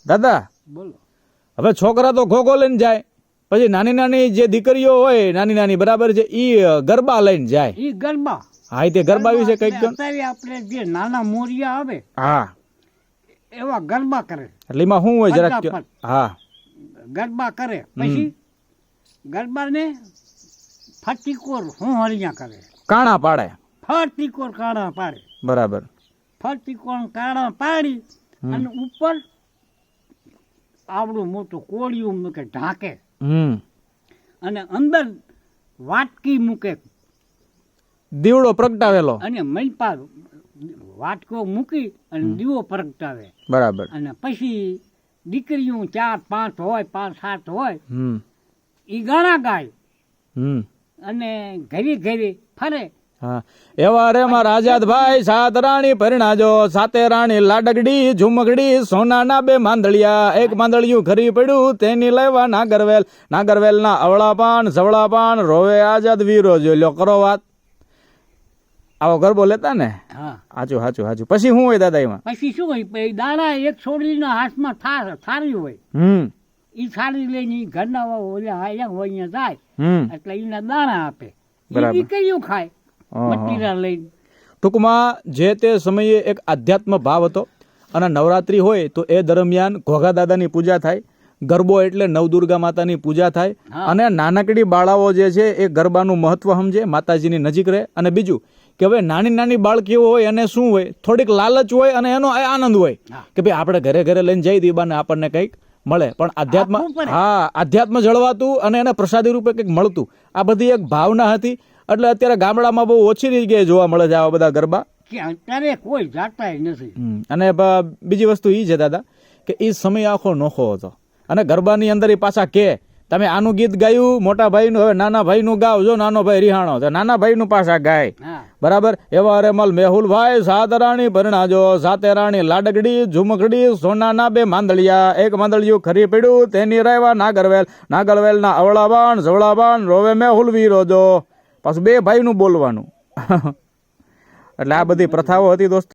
દાદા બોલો. હવે છોકરા તો ખોખો લઈને જાય, પછી નાની નાની જે દીકરીઓ હોય નાની નાની બરાબર છે ઈ ગરબા લઈને જાય. ઈ ગરબા. હા તે ગરબા વિશે કઈક કહો. અત્યારે આપણે જે નાના મોરિયા આવે હા એવા ગરબા કરે. એટલે એમાં શું હોય જરાક કહો. હા ગરબા કરે પછી ગરબાને ફટીકોર હું હરિયા કરે, કાણા પાડે. ફટીકોર કાણા પાડે. બરાબર. ફટીકોર કાણા પાડી અને ઉપર આવડું મોટું કોળિયું મૂકે ઢાંકે અને અંદર વાટકી મૂકે, દીવડો પ્રગટાવેલો અને મનપા વાટકો મૂકી અને દીવો પ્રગટાવે. બરાબર. અને પછી દીકરીઓ 4 5 હોય 5 7 હોય ઈ ગાણા ગાય અને ઘરે ઘરે ફરે. હા એવા રે મારા આઝાદભાઈ, 7 રાણી પરણાજો, 7 રાણી લાડગડી ઝુમકડી સોનાના 2 માંદળિયા, 1 માંદળિયું ખરી પડ્યું તેની લેવા નાગરવેલ, નાગરવેલના અવળા પાન સવળા પાન રોવે આઝાદ વીરો. જો લ્યો કરો વાત. આવો ગરબો લેતા ને. હા હાચું હાચું હાચું. પછી શું હોય દાદા એમાં? પછી શું હોય, દાણા એક છોડીના હાથમાં થાળી હોય, ઈ થાળી લઈને ઈ ઘરના ઓલા અહીંયા હોય અહીંયા જાય એટલે એના દાણા આપે, ઈ દીકરીઓ ખાય મટીરા લઈને. ટૂંકમાં જે તે સમયે એક આધ્યાત્મ ભાવ હતો અને નવરાત્રી હોય તો એ દરમિયાન ઘોઘા દાદાની પૂજા થાય, ગરબો એટલે નવદુર્ગા માતાની પૂજા થાય અને નાનકડી બાળાઓ જે છે એ ગરબાનું મહત્વ સમજે, માતાજીની નજીક રહે. અને બીજું કે હવે નાની નાની બાળકીઓ હોય અને શું હોય, થોડીક લાલચ હોય અને એનો આનંદ હોય કે ભાઈ આપણે ઘરે ઘરે લઈને જઈ દઈએ બાને આપણને કંઈક મળે, પણ અધ્યાત્મ અધ્યાત્મ જળવાતું અને એને પ્રસાદી રૂપે કંઈક મળતું, આ બધી એક ભાવના હતી. એટલે અત્યારે ગામડામાં બહુ ઓછી જગ્યાએ જોવા મળે છે આવા બધા ગરબા, અત્યારે કોઈ જાતા નથી. અને બીજી વસ્તુ એ છે દાદા કે એ સમય આખો નોખો હતો અને ગરબાની અંદર એ પાછા કે તમે આનું ગીત ગાયું મોટા ભાઈનું, હવે નાના ભાઈનું ગાવ. જો નાનો ભાઈ રિહાણો તો નાના ભાઈનું પાછા ગાય. બરાબર. એવા રેમલ મેહુલભાઈ, 7 રાણી પરણાજો, 7 રાણી લાડગડી ઝુમકડી સોનાના 2 માંદળિયા, 1 માંદળિયું ખરી પડ્યું તેની રહેવા નાગરવેલ, નાગરવેલના અવળા બાણ સવળા બાણ રોવે મેહુલ વીરો. જો પાછું 2 ભાઈનું બોલવાનું. એટલે આ બધી પ્રથાઓ હતી દોસ્તો.